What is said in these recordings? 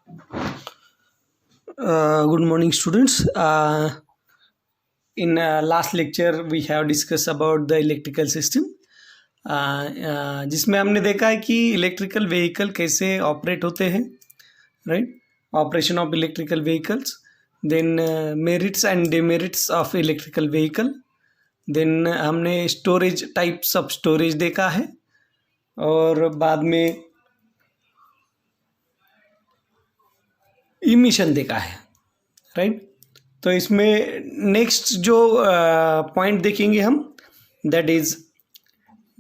Good morning, students. In last lecture, we have discussed about the electrical system, जिसमें हमने देखा है कि इलेक्ट्रिकल व्हीकल कैसे ऑपरेट होते हैं, right? Operation of electrical vehicles, then merits and demerits of electrical vehicle, then हमने storage types of storage देखा है, और बाद में इमिशन देखा है, राइट? तो इसमें नेक्स्ट जो पॉइंट देखेंगे हम, that is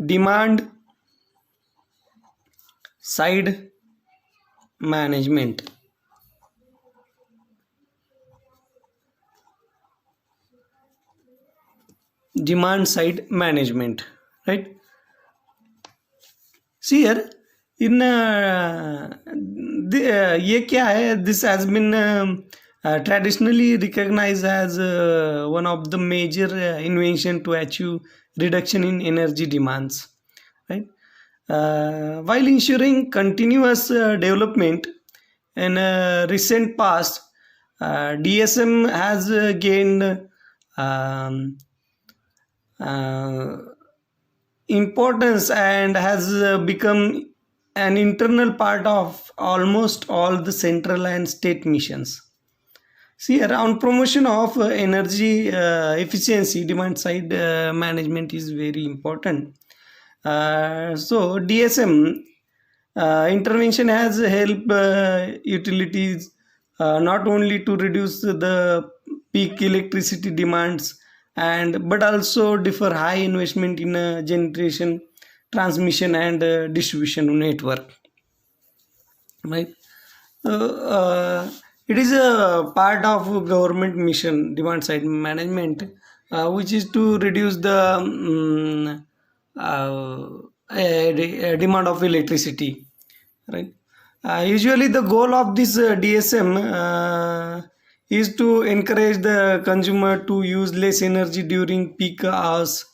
demand side management. Demand side management, right? See here in ये क्या है? This has been traditionally recognized as one of the major invention to achieve reduction in energy demands, right? While ensuring continuous development in recent past, DSM has gained importance and has become an internal part of almost all the central and state missions. See, around promotion of energy efficiency, demand side management is very important. So DSM intervention has helped utilities not only to reduce the peak electricity demands but also defer high investment in generation, transmission and distribution network, right? It is a part of government mission, demand side management, which is to reduce the demand of electricity, right? Usually the goal of this DSM is to encourage the consumer to use less energy during peak hours,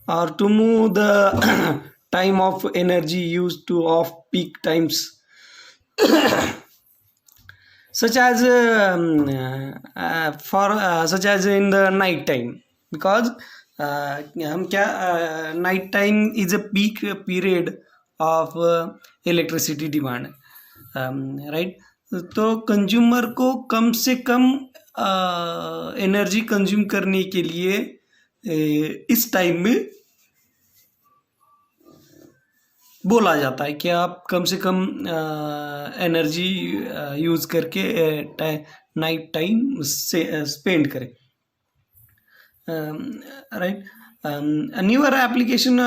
or to move the time of energy used to off peak times, such as such as in the night time, because हम क्या night time is a peak period of electricity demand, right? तो consumer को कम से कम energy consume करने के लिए इस time में बोला जाता है कि आप कम से कम एनर्जी यूज़ करके नाइट टाइम से स्पेंड करें, right? Newer application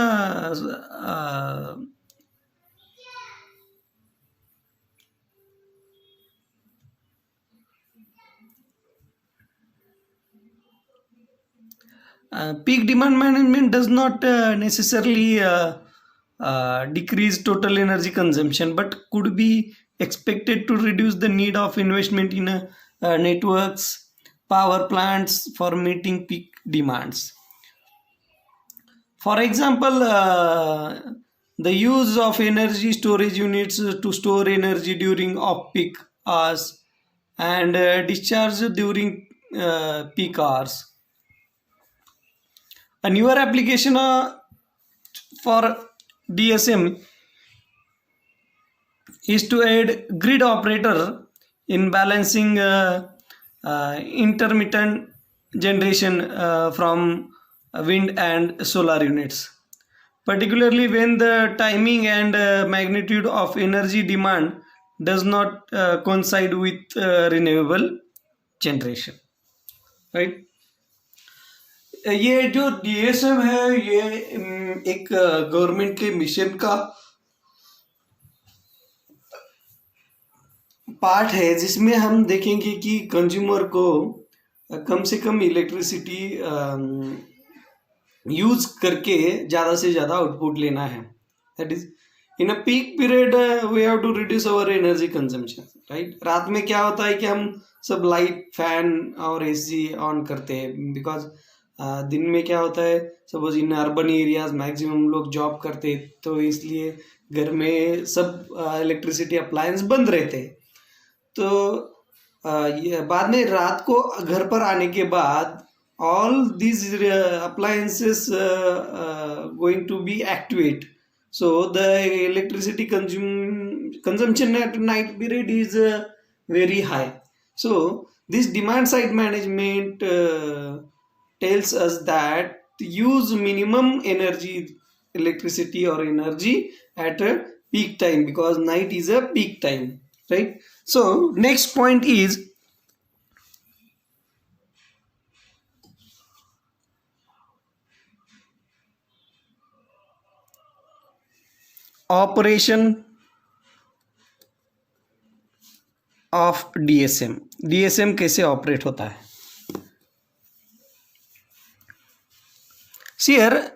peak demand management does not necessarily decrease total energy consumption, but could be expected to reduce the need of investment in networks, power plants for meeting peak demands. For example, the use of energy storage units to store energy during off-peak hours and discharge during peak hours. A newer application for DSM is to add grid operator in balancing intermittent generation from wind and solar units, particularly when the timing and magnitude of energy demand does not coincide with renewable generation, right? ये जो DSM है, ये एक government के mission का part है, जिसमें हम देखेंगे कि कंज्यूमर को कम से कम इलेक्ट्रिसिटी यूज करके ज़्यादा से ज़्यादा आउटपुट लेना है. That is in a peak period we have to reduce our energy consumption, right? रात में क्या होता है कि हम सब लाइट, फैन और AC ऑन करते हैं, बिकॉज दिन में क्या होता है, suppose in urban areas maximum लोग जॉब करते हैं, तो इसलिए घर में सब इलेक्ट्रिसिटी अप्लायंस बंद रहते हैं. तो ये बाद में रात को घर पर आने के बाद all these appliances going to be activate, so the electricity consumption at night period is very high. So this demand side management tells us that use minimum energy, electricity or energy at a peak time, because night is a peak time, right? So next point is operation of DSM. DSM कैसे operate होता है? See here,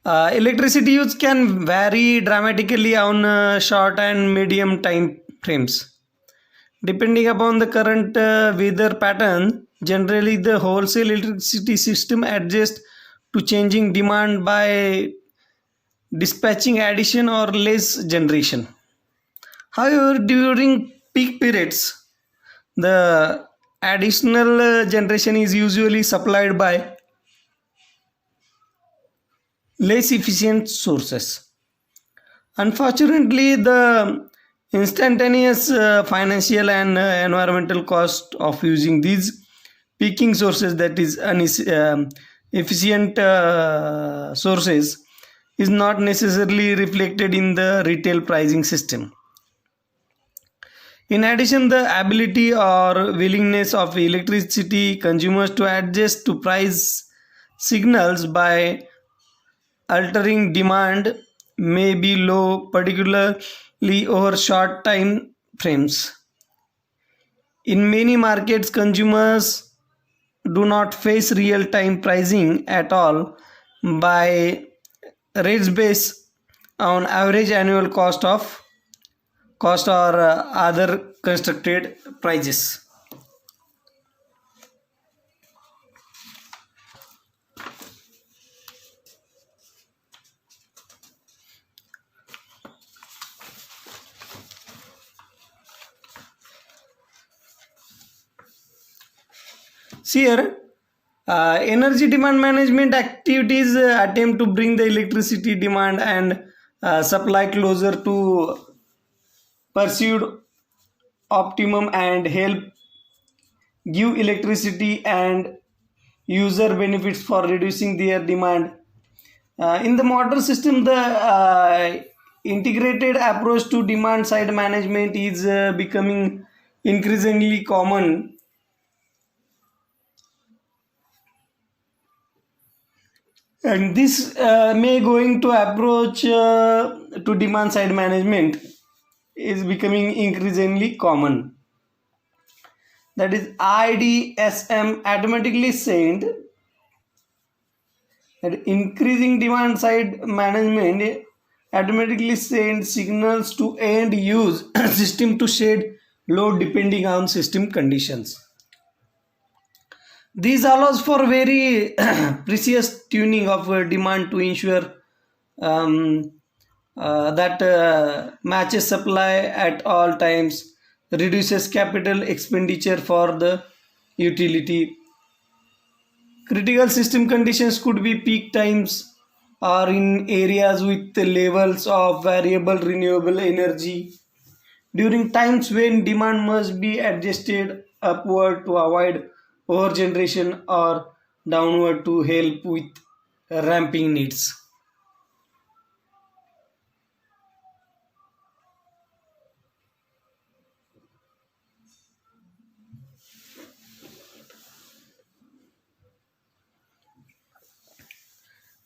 electricity use can vary dramatically on short and medium time frames. Depending upon the current weather pattern, generally the wholesale electricity system adjusts to changing demand by dispatching addition or less generation. However, during peak periods, the additional generation is usually supplied by less efficient sources. Unfortunately, the instantaneous financial and environmental cost of using these peaking sources, that is efficient sources, is not necessarily reflected in the retail pricing system. In addition, the ability or willingness of electricity consumers to adjust to price signals by altering demand may be low, particularly over short time frames. In many markets, consumers do not face real-time pricing at all by rates based on average annual cost or other constructed prices. See here, energy demand management activities attempt to bring the electricity demand and supply closer to pursued optimum and help give electricity and user benefits for reducing their demand. In the modern system, the integrated approach to demand side management is becoming increasingly common. And this may going to approach to demand side management is becoming increasingly common. That is IDSM automatically send that increasing demand side management automatically sends signals to end use system to shed load depending on system conditions. This allows for very precise tuning of demand to ensure that matches supply at all times, reduces capital expenditure for the utility. Critical system conditions could be peak times or in areas with levels of variable renewable energy. During times when demand must be adjusted upward to avoid overgeneration or downward to help with ramping needs.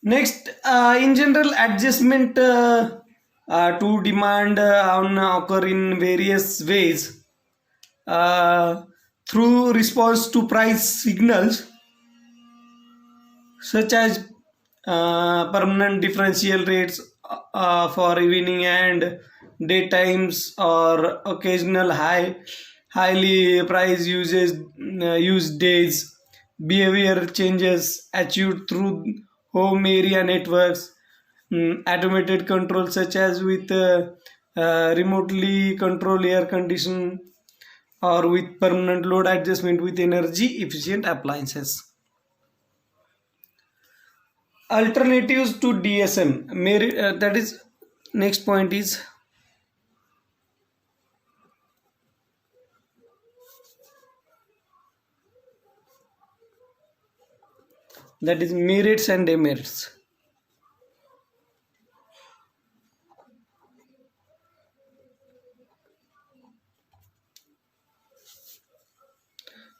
Next, in general, adjustment to demand occur in various ways through response to price signals, such as permanent differential rates for evening and daytimes, or occasional highly price use days. Behavior changes achieved through home area networks, automated control such as with remotely control air condition, or with permanent load adjustment with energy efficient appliances. Alternatives to DSM, that is, next point is that is merits and demerits.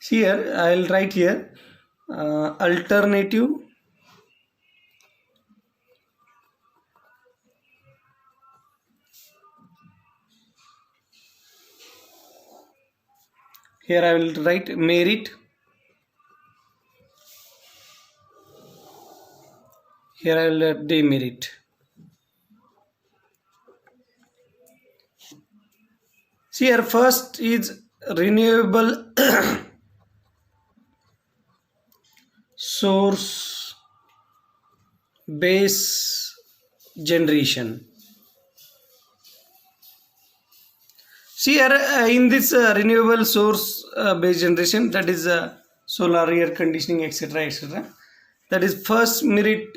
Here I'll write here alternative here I will write merit, here I will write demerit. See here, first is renewable source base generation. See here, in this renewable source base generation, that is solar, air conditioning, etc., etc., that is first merit.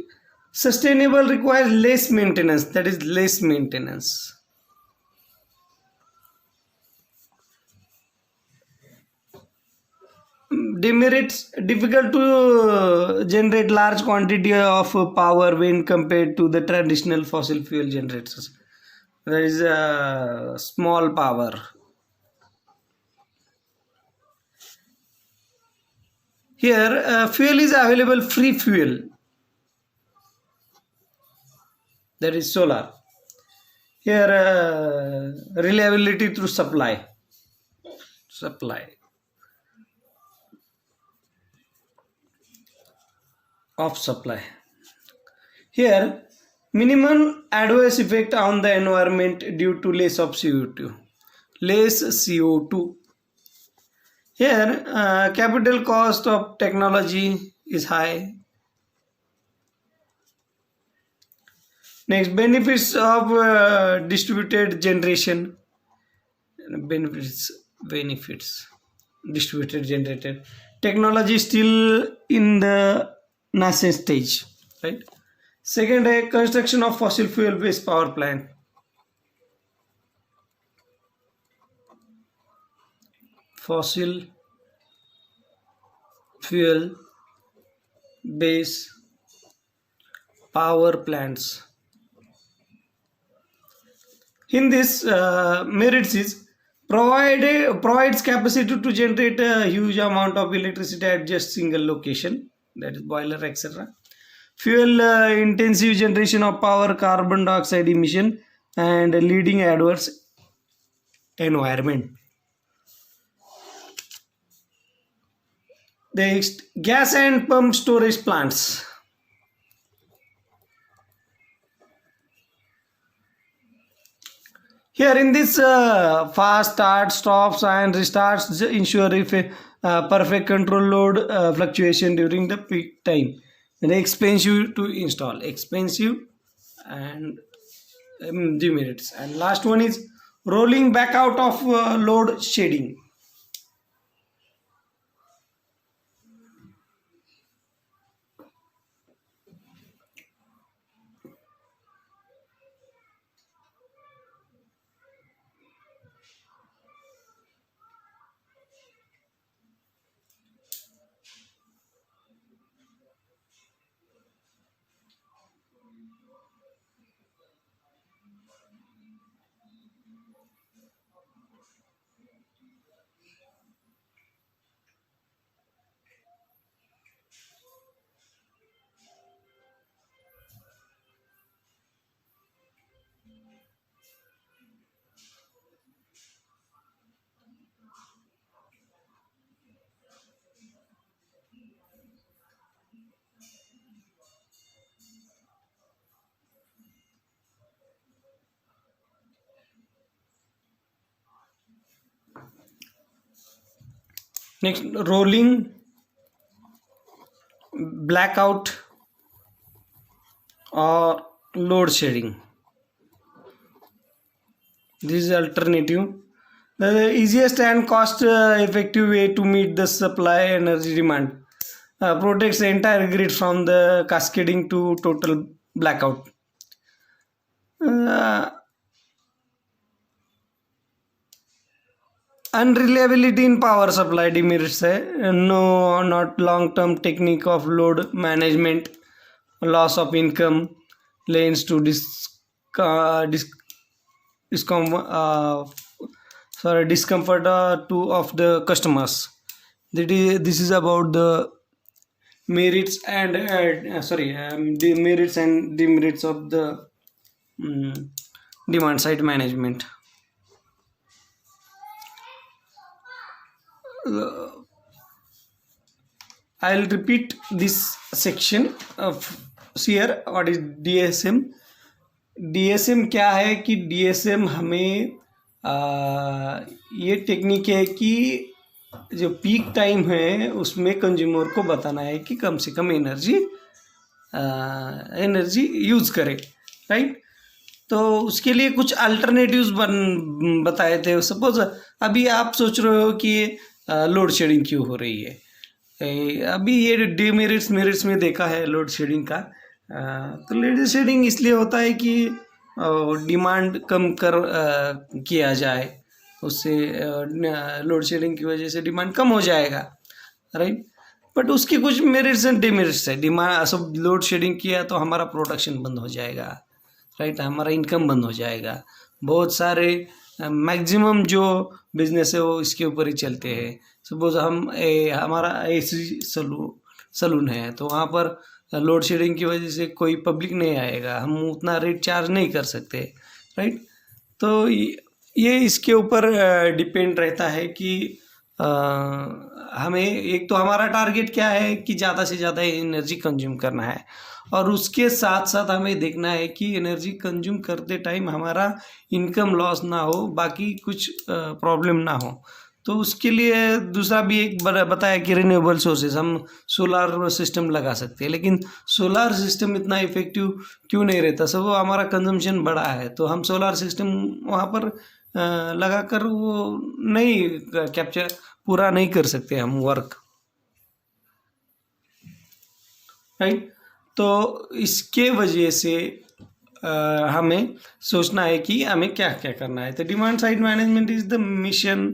Sustainable requires less maintenance, that is less maintenance. Demerits, difficult to generate large quantity of power when compared to the traditional fossil fuel generators. There is a small power. Here fuel is available, free fuel, that is solar. Here reliability through supply of supply. Here minimum adverse effect on the environment due to less CO2. Here capital cost of technology is high. Next, benefits of distributed generation. Benefits distributed generated technology still in the nascent stage, right? Second, construction of fossil fuel based power plant. Fossil fuel based power plants. In this merits is provides capacity to generate a huge amount of electricity at just single location, that is boiler, etc. Fuel intensive generation of power, carbon dioxide emission, and leading adverse environment. Next, gas and pump storage plants. Here in this fast start, stops and restarts ensure if perfect control load fluctuation during the peak time. And expensive to install, expensive and demerits. And last one is rolling back out of load shedding. Next, rolling blackout or load shedding. This is alternative. The easiest and cost effective way to meet the supply energy demand. Protects the entire grid from the cascading to total blackout. Uh, Unreliability in power supply demerits है. No, not long term technique of load management. Loss of income leads to dis, discom, discomfort to of the customers. This is about the merits and the merits and demerits of the mm, demand side management. I'll repeat this section of here. What is DSM? DSM क्या है कि DSM हमें ये technique है कि जो peak time है उसमें कंज्यूमर को बताना है कि कम से कम एनर्जी यूज़ करे, राइट. तो उसके लिए कुछ अल्टरनेटिव्स बताए थे. सपोज अभी आप सोच रहे हो कि लोड शेडिंग क्यों हो रही है. अभी ये डीमेरिट्स मेरिट्स में देखा है लोड शेडिंग का. तो लोड शेडिंग इसलिए होता है कि डिमांड कम किया जाए, उससे लोड शेडिंग की वजह से डिमांड कम हो जाएगा, राइट. बट उसके कुछ मेरिट्स एंड डिमेरिट्स है. डिमांड सब लोड शेडिंग किया तो हमारा प्रोडक्शन बंद हो जाएगा, राइट. हमारा इनकम बंद हो जाएगा. बहुत सारे मैक्सिमम जो बिजनेस है वो इसके ऊपर ही चलते हैं. सपोज हमारा एसी सलून है तो वहाँ पर लोड शेडिंग की वजह से कोई पब्लिक नहीं आएगा, हम उतना रेट चार्ज नहीं कर सकते, राइट. तो ये इसके ऊपर डिपेंड रहता है कि हमें एक तो हमारा टारगेट क्या है कि ज़्यादा से ज़्यादा एनर्जी कंज्यूम करना है, और उसके साथ साथ हमें देखना है कि एनर्जी कंज्यूम करते टाइम हमारा इनकम लॉस ना हो, बाकी कुछ प्रॉब्लम ना हो. तो उसके लिए दूसरा भी एक बताया कि रिन्यूएबल सोर्सेज, हम सोलार सिस्टम लगा सकते हैं. लेकिन सोलार सिस्टम इतना इफेक्टिव क्यों नहीं रहता. सब वो हमारा कंजम्पशन बड़ा है तो हम सोलार सिस्टम वहाँ पर लगाकर वो नहीं कैप्चर पूरा नहीं कर सकते हम वर्क, राइट. तो इसके वजह से हमें सोचना है कि हमें क्या क्या करना है. तो demand side management is the mission.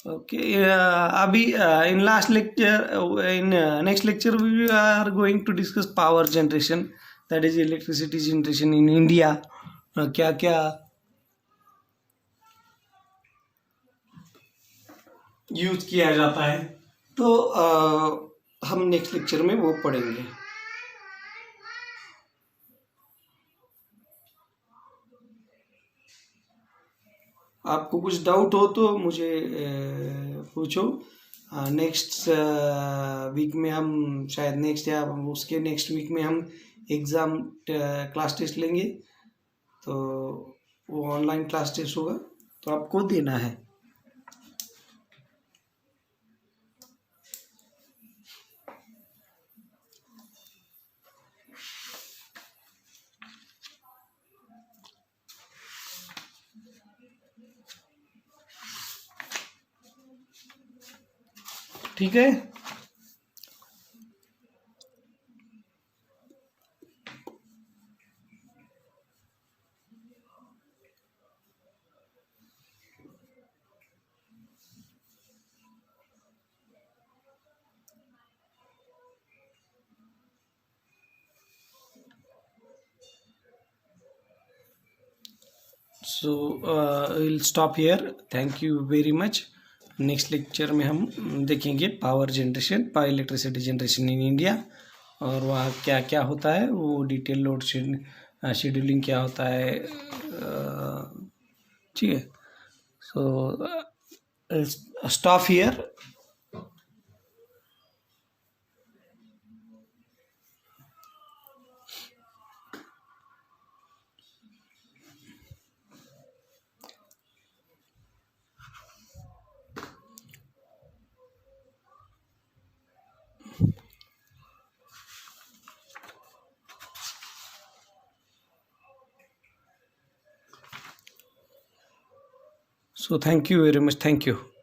Okay. अभी in last lecture in next lecture we are going to discuss power generation, that is electricity generation in India. क्या क्या यूज किया जाता है, तो हम नेक्स्ट लेक्चर में वो पढ़ेंगे. आपको कुछ डाउट हो तो मुझे पूछो. नेक्स्ट वीक में हम शायद नेक्स्ट या उसके नेक्स्ट वीक में हम एग्ज़ाम क्लास टेस्ट लेंगे. तो वो ऑनलाइन क्लास टेस्ट होगा तो आपको देना है. ठीक है. So will stop here. Thank you very much. Next lecture में हम देखेंगे power generation, power electricity generation in India, और वहाँ क्या क्या होता है, वो डिटेल लोड शेड्यूलिंग क्या होता है. ठीक है. So stop here. So thank you very much. Thank you.